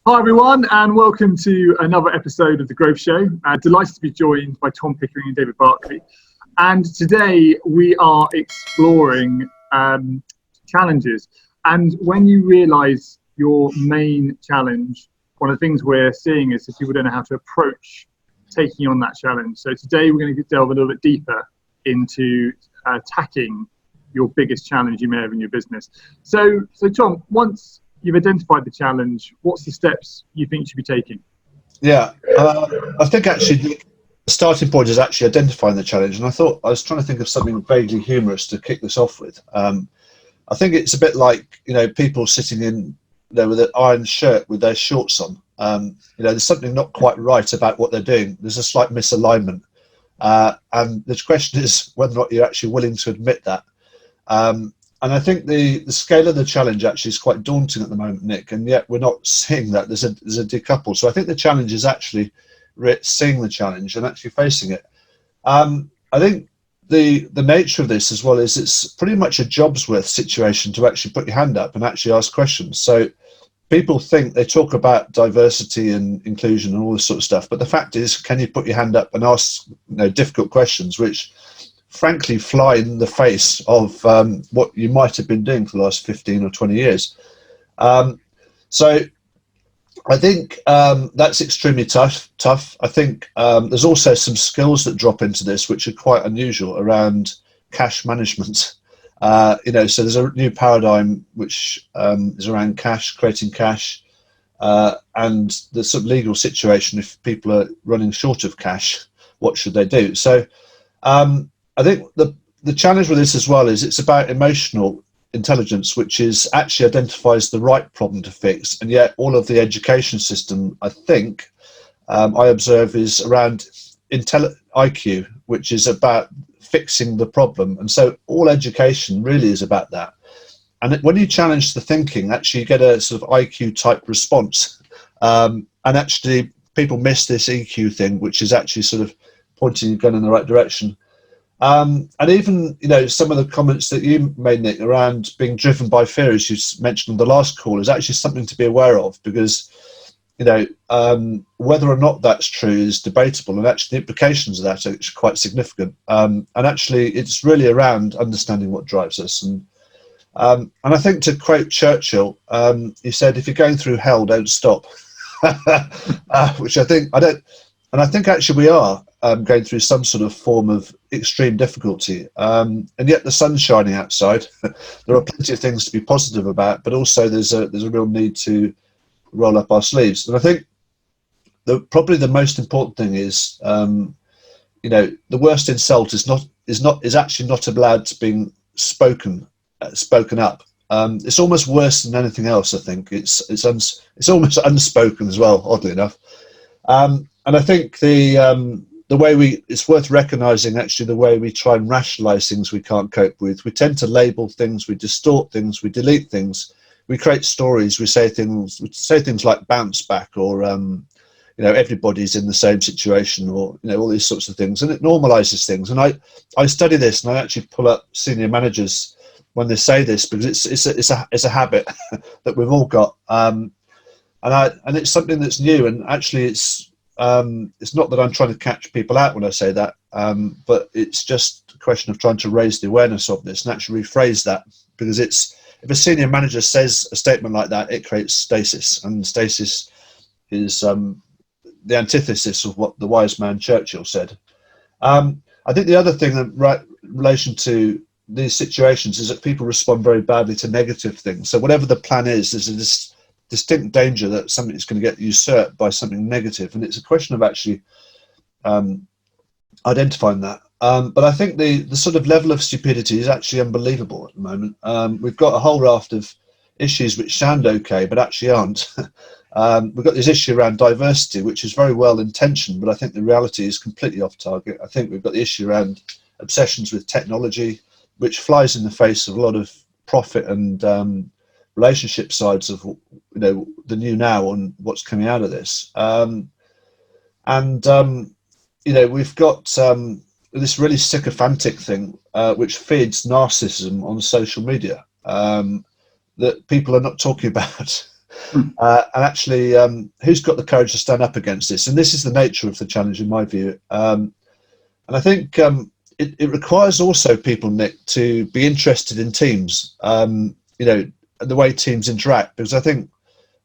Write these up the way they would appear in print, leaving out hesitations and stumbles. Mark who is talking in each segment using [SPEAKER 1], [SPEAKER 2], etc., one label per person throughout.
[SPEAKER 1] Hi everyone, and welcome to another episode of The Growth Show. Delighted to be joined by Tom Pickering and David Berkeley. And today we are exploring challenges. And when you realise your main challenge, one of the things we're seeing is that people don't know how to approach taking on that challenge. So today we're going to delve a little bit deeper into attacking your biggest challenge you may have in your business. So Tom, once you've identified the challenge, what's the steps you think you should be taking?
[SPEAKER 2] Yeah, I think actually the starting point is actually identifying the challenge. And I was trying to think of something vaguely humorous to kick this off with. I think it's a bit like, people sitting in there with an iron shirt with their shorts on. There's something not quite right about what they're doing. There's a slight misalignment. And the question is whether or not you're actually willing to admit that. And I think the scale of the challenge actually is quite daunting at the moment, Nick, and yet we're not seeing that. There's a decouple. So I think the challenge is actually seeing the challenge and actually facing it. I think the nature of this as well is it's pretty much a job's worth situation to actually put your hand up and actually ask questions. So people think they talk about diversity and inclusion and all this sort of stuff, but the fact is, can you put your hand up and ask difficult questions, which frankly fly in the face of what you might have been doing for the last 15 or 20 years. So I think that's extremely tough. I think there's also some skills that drop into this which are quite unusual around cash management. So there's a new paradigm which is around cash, creating cash, and the sort of legal situation if people are running short of cash, what should they do? So I think the challenge with this as well is it's about emotional intelligence, which is actually identifies the right problem to fix, and yet all of the education system, I think, I observe is around IQ, which is about fixing the problem. And so all education really is about that. And when you challenge the thinking, actually you get a sort of IQ type response. And actually people miss this EQ thing, which is actually sort of pointing your gun in the right direction. And even, some of the comments that you made, Nick, around being driven by fear, as you mentioned on the last call, is actually something to be aware of, because, whether or not that's true is debatable, and actually the implications of that are quite significant. And actually it's really around understanding what drives us. And I think, to quote Churchill, he said, if you're going through hell, don't stop, which I think actually we are going through some sort of form of extreme difficulty, and yet the sun's shining outside. There are plenty of things to be positive about, but also there's a real need to roll up our sleeves. And I think probably the most important thing is, the worst insult is actually not allowed to be spoken up. It's almost worse than anything else. I think it's almost unspoken as well, oddly enough. And I think the way it's worth recognizing actually the way we try and rationalize things we can't cope with. We tend to label things, we distort things, we delete things, we create stories, we say things like bounce back, or everybody's in the same situation, or all these sorts of things, and it normalizes things. And I study this, and I actually pull up senior managers when they say this, because it's a habit that we've all got, and it's something that's new. And actually it's not that I'm trying to catch people out when I say that, but it's just a question of trying to raise the awareness of this and actually rephrase that, because if a senior manager says a statement like that, it creates stasis, and stasis is the antithesis of what the wise man Churchill said. I think the other thing in relation to these situations is that people respond very badly to negative things. So whatever the plan is, there's a distinct danger that something is going to get usurped by something negative, and it's a question of actually identifying that. But I think the sort of level of stupidity is actually unbelievable at the moment. We've got a whole raft of issues which sound okay but actually aren't. We've got this issue around diversity, which is very well intentioned, but I think the reality is completely off target. I think we've got the issue around obsessions with technology, which flies in the face of a lot of profit and relationship sides of the new now and what's coming out of this. We've got this really sycophantic thing which feeds narcissism on social media that people are not talking about. And actually, who's got the courage to stand up against this? And this is the nature of the challenge, in my view. And I think it requires also people, Nick, to be interested in teams, the way teams interact, because I think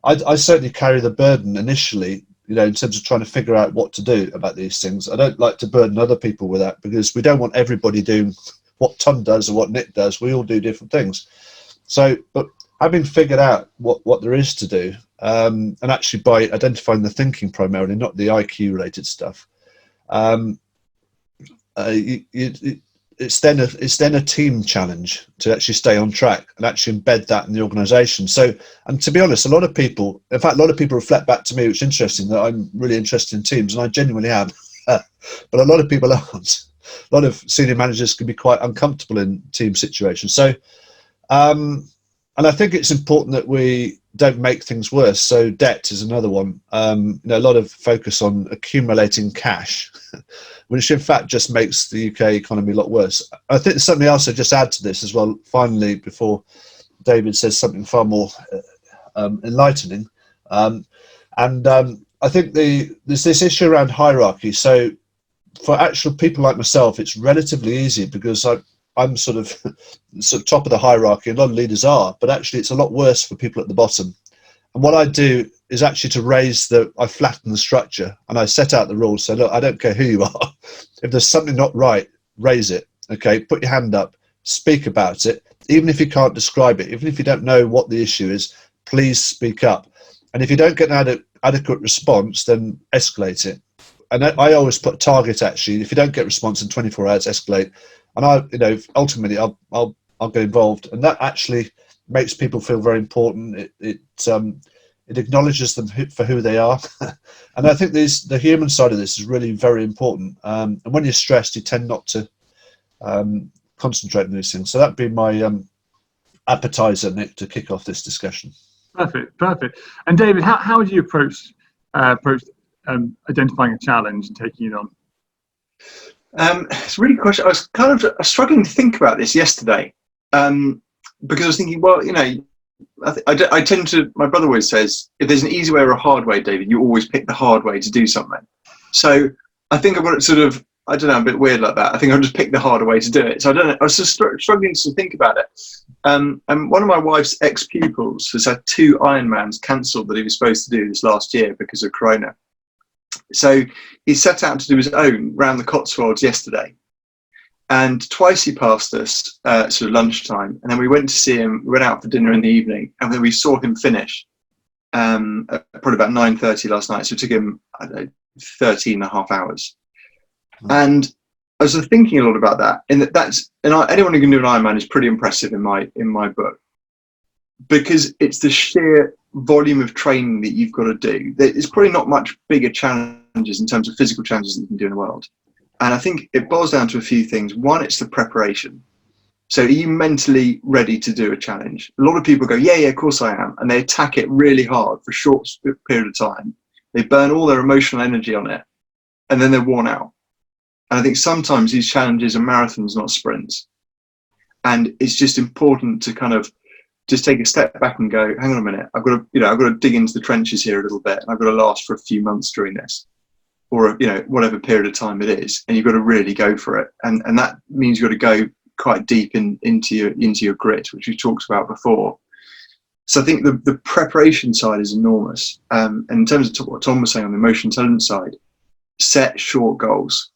[SPEAKER 2] I certainly carry the burden initially, in terms of trying to figure out what to do about these things. I don't like to burden other people with that, because we don't want everybody doing what Tom does or what Nick does. We all do different things. So, but having figured out what there is to do, and actually by identifying the thinking primarily, not the IQ related stuff, it's then a team challenge to actually stay on track and actually embed that in the organisation. So, and to be honest, a lot of people reflect back to me, which is interesting, that I'm really interested in teams, and I genuinely am. But a lot of people aren't. A lot of senior managers can be quite uncomfortable in team situations. So, and I think it's important that we don't make things worse. So debt is another one. A lot of focus on accumulating cash, which in fact just makes the UK economy a lot worse. I think there's something else to just add to this as well, finally, before David says something far more enlightening. I think there's this issue around hierarchy. So for actual people like myself, it's relatively easy because I'm sort of top of the hierarchy, and a lot of leaders are, but actually it's a lot worse for people at the bottom. And what I do is actually I flatten the structure and I set out the rules. So look, I don't care who you are. If there's something not right, raise it. Okay, put your hand up, speak about it. Even if you can't describe it, even if you don't know what the issue is, please speak up. And if you don't get an adequate response, then escalate it. And I always put a target, actually. If you don't get response in 24 hours, escalate. And ultimately I'll get involved, and that actually makes people feel very important. It acknowledges them for who they are, and I think the human side of this is really very important. And when you're stressed, you tend not to concentrate on these things. So that'd be my appetizer, Nick, to kick off this discussion.
[SPEAKER 1] Perfect. And David, how do you approach identifying a challenge and taking it on?
[SPEAKER 3] It's a really good question. I was kind of struggling to think about this yesterday, because I was thinking, well, I tend to, my brother always says, if there's an easy way or a hard way, David, you always pick the hard way to do something. So I think I've got it sort of, I don't know, I'm a bit weird like that. I think I'll just pick the harder way to do it. So I don't know, I was just struggling to think about it. And one of my wife's ex-pupils has had 2 Ironmans cancelled that he was supposed to do this last year because of Corona. So he set out to do his own round the Cotswolds yesterday, and twice he passed us sort of lunchtime, and then we went to see him. We went out for dinner in the evening, and then we saw him finish at probably about 9:30 last night. So it took him, I don't know, 13 and a half hours. And I was thinking a lot about that. Anyone who can do an Ironman is pretty impressive in my book, because it's the sheer volume of training that you've got to do. There's probably not much bigger challenges in terms of physical challenges that you can do in the world. And I think it boils down to a few things. One, it's the preparation. So are you mentally ready to do a challenge? A lot of people go, yeah, of course I am. And they attack it really hard for a short period of time. They burn all their emotional energy on it, and then they're worn out. And I think sometimes these challenges are marathons, not sprints. And it's just important to kind of just take a step back and go, hang on a minute, I've got to dig into the trenches here a little bit, and I've got to last for a few months during this, or whatever period of time it is, and you've got to really go for it, and that means you've got to go quite deep into your grit, which we talked about before. So I think the preparation side is enormous, and in terms of what Tom was saying on the emotional intelligence side, set short goals.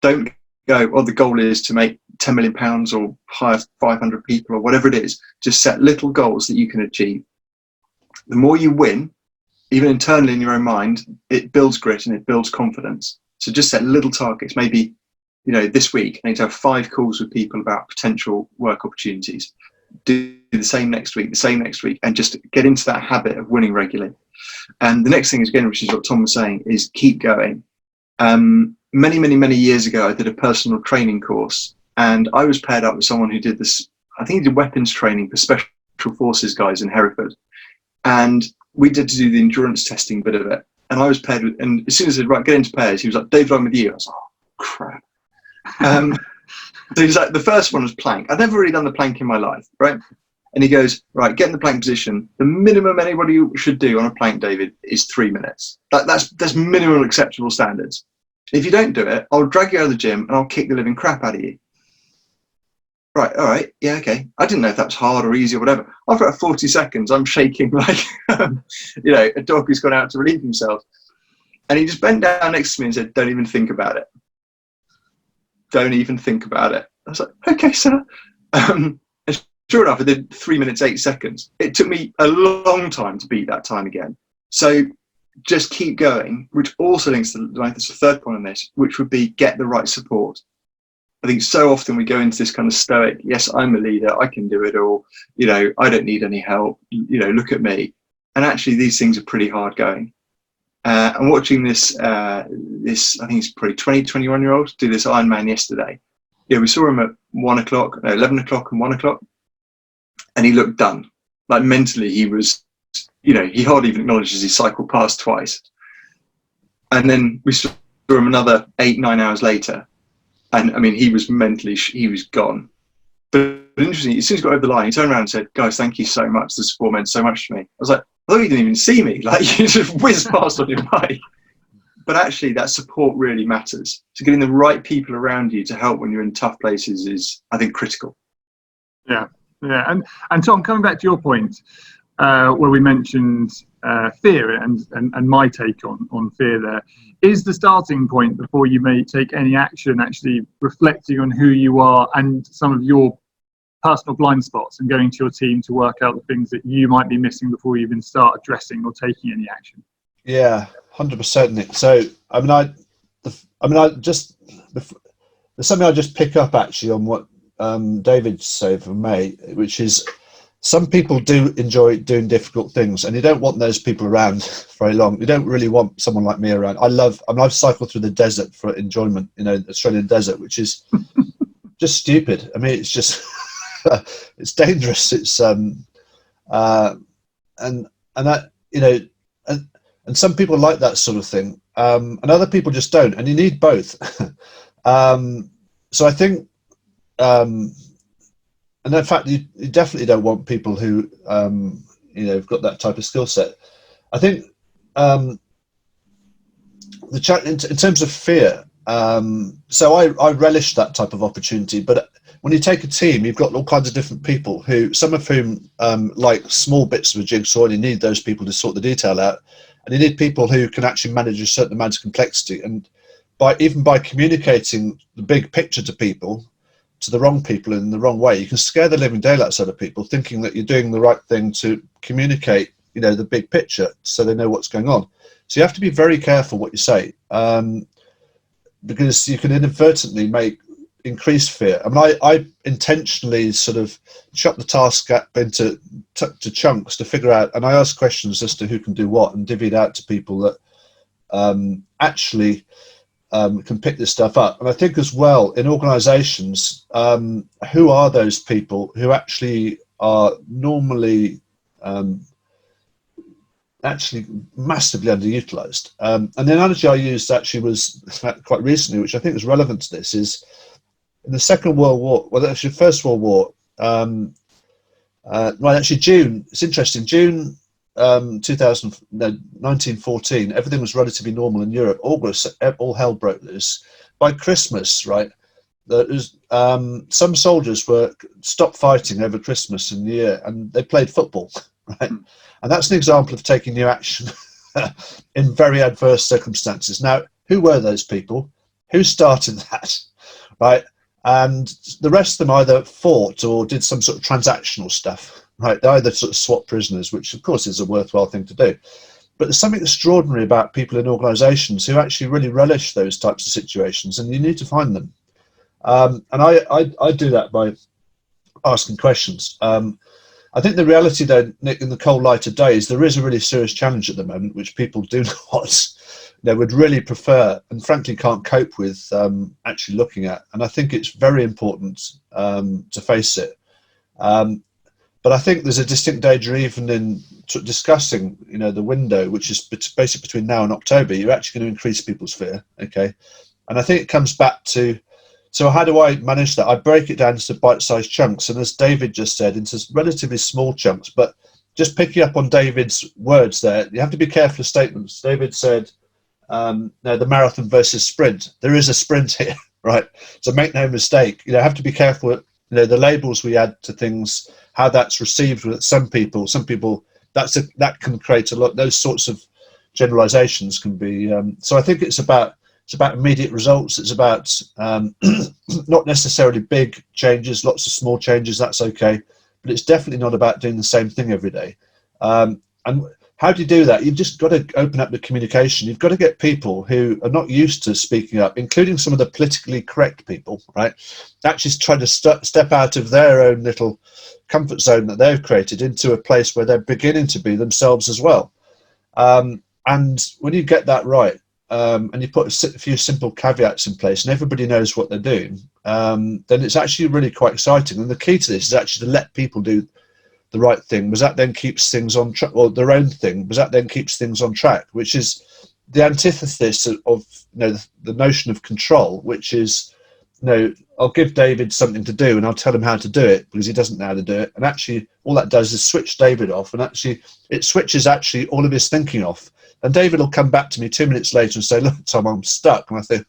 [SPEAKER 3] Don't go, well, the goal is to make £10 million or hire 500 people or whatever it is. Just set little goals that you can achieve. The more you win, even internally in your own mind, it builds grit and it builds confidence. So just set little targets. Maybe, this week I need to have 5 calls with people about potential work opportunities. Do the same next week, and just get into that habit of winning regularly. And the next thing is, again, which is what Tom was saying, is keep going. Many years ago, I did a personal training course, and I was paired up with someone who did this. I think he did weapons training for special forces guys in Hereford, and we did to do the endurance testing bit of it. And I was paired with, and as soon as I said, right, get into pairs, he was like, David, I'm with you. I was like, oh, crap. So he was like, the first one was plank. I'd never really done the plank in my life, right? And he goes, right, get in the plank position. The minimum anybody should do on a plank, David, is 3 minutes. That's minimum acceptable standards. If you don't do it, I'll drag you out of the gym and I'll kick the living crap out of you. Right, all right, yeah, okay. I didn't know if that was hard or easy or whatever. After about 40 seconds, I'm shaking like, a dog who's gone out to relieve himself. And he just bent down next to me and said, don't even think about it. Don't even think about it. I was like, okay, sir. And sure enough, I did 3 minutes, 8 seconds. It took me a long time to beat that time again. So just keep going, which also links to the third point on this, which would be get the right support. I think so often we go into this kind of stoic, yes, I'm a leader, I can do it all, I don't need any help, look at me. And actually these things are pretty hard going. I'm watching this, I think it's probably 20, 21-year-old do this Ironman yesterday. Yeah, we saw him at 11 o'clock and 1 o'clock, and he looked done. Like mentally he was, he hardly even acknowledges he cycled past twice. And then we saw him another 8-9 hours later. And I mean, he was mentally, he was gone. But interestingly, as soon as he got over the line, he turned around and said, guys, thank you so much. The support meant so much to me. I was like, I thought you didn't even see me. Like, you just whizzed past on your bike. But actually, that support really matters. So getting the right people around you to help when you're in tough places is, I think, critical.
[SPEAKER 1] Yeah. And Tom, coming back to your point, where we mentioned fear and my take on fear there, is the starting point before you may take any action actually reflecting on who you are and some of your personal blind spots and going to your team to work out the things that you might be missing before you even start addressing or taking any action?
[SPEAKER 2] Yeah, 100%, Nick. So, there's something I just pick up actually on what David said from May, which is some people do enjoy doing difficult things, and you don't want those people around very long. You don't really want someone like me around. I've cycled through the desert for enjoyment, Australian desert, which is just stupid. I mean, it's just it's dangerous. It's and some people like that sort of thing, and other people just don't, and you need both. So I think. And in fact, you definitely don't want people who, have got that type of skill set. I think in terms of fear, so I relish that type of opportunity. But when you take a team, you've got all kinds of different people some of whom like small bits of a jigsaw, and you need those people to sort the detail out. And you need people who can actually manage a certain amount of complexity. And even by communicating the big picture to people, to the wrong people in the wrong way, you can scare the living daylights out of people thinking that you're doing the right thing to communicate, the big picture so they know what's going on. So you have to be very careful what you say, because you can inadvertently increase fear. I mean, I intentionally sort of chop the task up into chunks to figure out, and I ask questions as to who can do what and divvy it out to people that actually can pick this stuff up. And I think as well in organizations, who are those people who actually are normally actually massively underutilized? And the analogy I used actually was quite recently, which I think is relevant to this, is in the Second World War, well, actually First World War, June, it's interesting, June 1914, everything was relatively normal in Europe. August, all hell broke loose. By Christmas, right, some soldiers were stopped fighting over Christmas and New Year, and they played football, right? And that's an example of taking new action in very adverse circumstances. Now, who were those people? Who started that, right? And the rest of them either fought or did some sort of transactional stuff. Right, they either sort of swap prisoners, which of course is a worthwhile thing to do. But there's something extraordinary about people in organisations who actually really relish those types of situations, and you need to find them. And I do that by asking questions. I think the reality, though, Nick, in the cold light of day, is there is a really serious challenge at the moment, which people do not, would really prefer and frankly can't cope with actually looking at. And I think it's very important to face it. But I think there's a distinct danger even in discussing, the window, which is basically between now and October. You're actually going to increase people's fear, okay? And I think it comes back to So how do I manage that? I break it down into bite-sized chunks, and as David just said, into relatively small chunks. But just picking up on David's words there, you have to be careful of statements. David said, no, the marathon versus sprint. There is a sprint here, right? So make no mistake. Have to be careful. The labels we add to things, how that's received with some people. That can create a lot. Those sorts of generalizations can be. So I think it's about immediate results. It's about not necessarily big changes, lots of small changes. That's okay, but it's definitely not about doing the same thing every day. And how do you do that? You've just got to open up the communication. You've got to get people who are not used to speaking up, including some of the politically correct people, right? Actually try to step out of their own little comfort zone that they've created into a place where they're beginning to be themselves as well. And when you get that right, and you put a few simple caveats in place and everybody knows what they're doing, then it's actually really quite exciting. And the key to this is actually to let people do the right thing, because that then keeps things on track, or their own thing, because that then keeps things on track, which is the antithesis of the notion of control, which is, I'll give David something to do and I'll tell him how to do it because he doesn't know how to do it. And actually all that does is switch David off, and actually it switches actually all of his thinking off. And David will come back to me 2 minutes later and say, look, Tom, I'm stuck. And I think,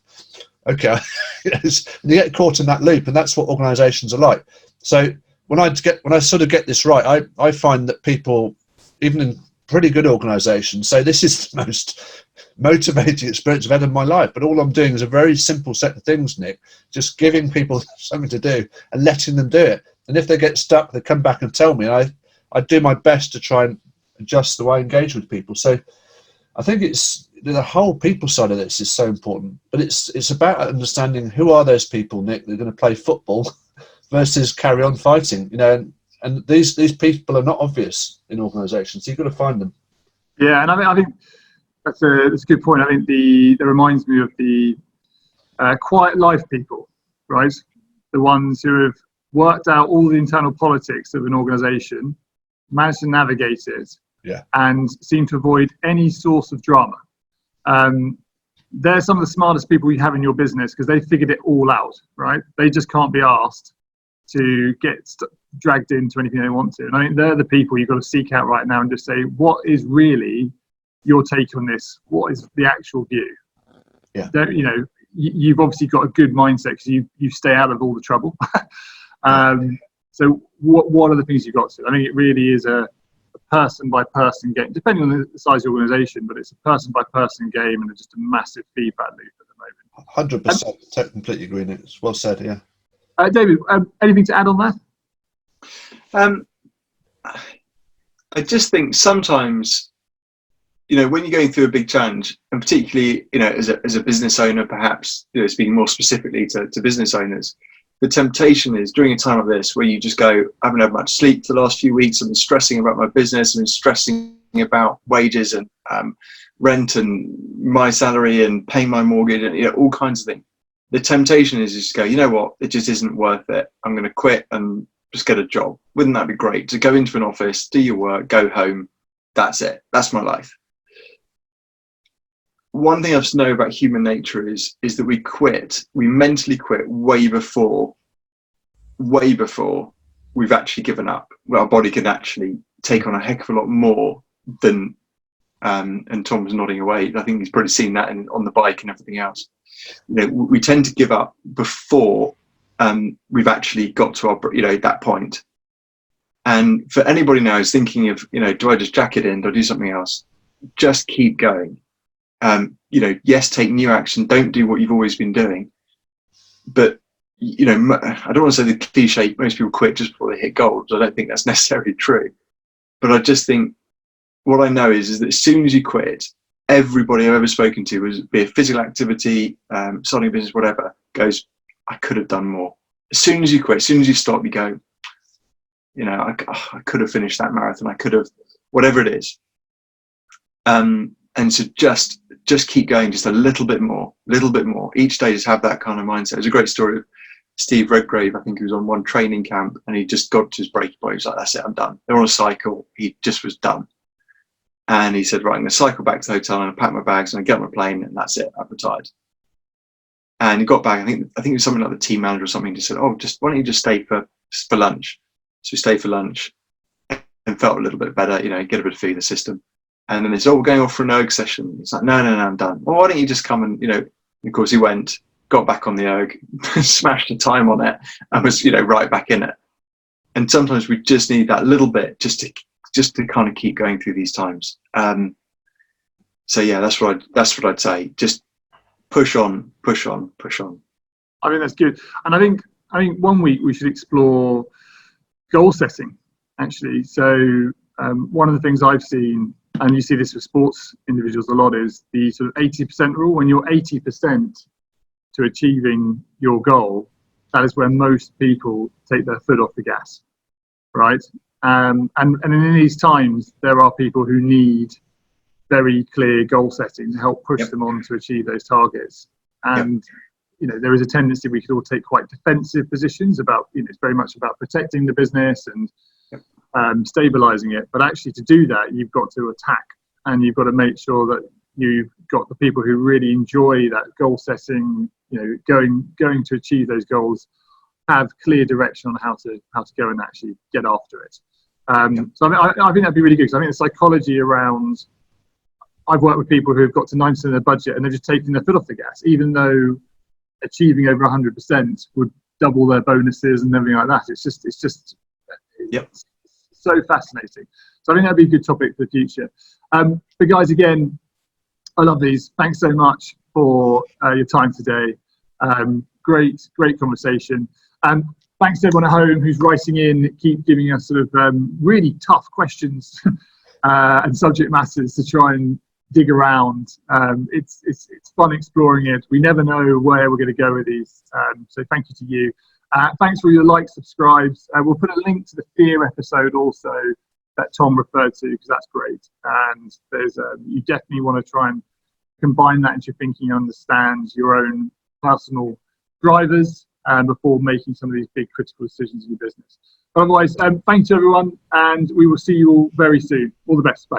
[SPEAKER 2] okay. And you get caught in that loop, and that's what organizations are like. So when I sort of get this right, I find that people, even in pretty good organizations, say this is the most motivating experience I've had in my life. But all I'm doing is a very simple set of things, Nick, just giving people something to do and letting them do it. And if they get stuck, they come back and tell me. I do my best to try and adjust the way I engage with people. So I think it's the whole people side of this is so important. But it's about understanding who are those people, Nick, that are going to play football versus carry on fighting, and these people are not obvious in organisations. So you've got to find them.
[SPEAKER 1] Yeah, and I think that's a good point. I think that reminds me of the quiet life people, right? The ones who have worked out all the internal politics of an organisation, managed to navigate it, and seem to avoid any source of drama. They're some of the smartest people you have in your business because they figured it all out, right? They just can't be asked to get dragged into anything they want to. And I think they're the people you've got to seek out right now and just say, what is really your take on this? What is the actual view?
[SPEAKER 2] Yeah.
[SPEAKER 1] You've obviously got a good mindset because you stay out of all the trouble. So what are the things you've got to? I think it really is a person by person game, depending on the size of the organisation, but it's a person by person game and just a massive feedback loop at the moment.
[SPEAKER 2] 100%. Completely agree, Nick. It's well said, yeah.
[SPEAKER 1] David, anything to add on that?
[SPEAKER 3] I just think sometimes, when you're going through a big challenge, and particularly, as a business owner, perhaps, speaking more specifically to business owners, the temptation is during a time like this where you just go, I haven't had much sleep for the last few weeks. I've been stressing about my business. I've been stressing about wages and rent and my salary and paying my mortgage and all kinds of things. The temptation is just to go, you know what, it just isn't worth it. I'm going to quit and just get a job. Wouldn't that be great? To go into an office, do your work, go home. That's it. That's my life. One thing I just know about human nature is that we mentally quit way before we've actually given up. Well, our body can actually take on a heck of a lot more than, and Tom was nodding away, I think he's probably seen that on the bike and everything else. We tend to give up before we've actually got to our, that point. And for anybody now who's thinking of, do I just jack it in? Do I do something else? Just keep going. Yes, take new action. Don't do what you've always been doing. But, I don't want to say the cliche, most people quit just before they hit goals. I don't think that's necessarily true. But I just think what I know is that as soon as you quit, everybody I've ever spoken to, was be it physical activity, starting a business, whatever, goes, I could have done more. As soon as you quit, as soon as you stop, you go, I could have finished that marathon. I could have, whatever it is. And so just keep going, just a little bit more. Each day, just have that kind of mindset. There's a great story of Steve Redgrave. I think he was on one training camp and he just got to his breaking point. He was like, that's it, I'm done. They're on a cycle. He just was done. And he said, right, I'm going to cycle back to the hotel and I'll pack my bags and I get on a plane and that's it, I've retired. And he got back. I think it was something like the team manager or something. Just said, "Oh, why don't you just stay for lunch?" So we stayed for lunch and felt a little bit better. Get a bit of food in the system. And then they said, "Oh, we're going off for an erg session." It's like, no, I'm done. Well, why don't you just come and Of course, he went, got back on the erg, smashed a time on it, and was right back in it. And sometimes we just need that little bit just to kind of keep going through these times. So yeah, that's what I'd say. Just push on.
[SPEAKER 1] I think that's good. And I think 1 week we should explore goal setting, actually. So one of the things I've seen, and you see this with sports individuals a lot, is the sort of 80% rule. When you're 80% to achieving your goal, that is where most people take their foot off the gas, right? And in these times, there are people who need very clear goal setting to help push them on to achieve those targets. And there is a tendency we could all take quite defensive positions about, it's very much about protecting the business and stabilizing it. But actually, to do that, you've got to attack, and you've got to make sure that you've got the people who really enjoy that goal setting, going to achieve those goals, have clear direction on how to go and actually get after it. So I think that'd be really good, because I think the psychology around, I've worked with people who have got to 90% of their budget and they're just taking their foot off the gas, even though achieving over 100% would double their bonuses and everything like that. It's just so fascinating. So I think that'd be a good topic for the future. But guys, again, I love these. Thanks so much for your time today. Great conversation. Thanks to everyone at home who's writing in, keep giving us sort of really tough questions and subject matters to try and dig around. It's fun exploring it. We never know where we're going to go with these. So thank you to you. Thanks for your likes, subscribes. We'll put a link to the fear episode also that Tom referred to, because that's great. And there's you definitely want to try and combine that into your thinking, understand your own personal drivers before making some of these big critical decisions in your business. Otherwise, thanks to everyone, and we will see you all very soon. All the best. Bye.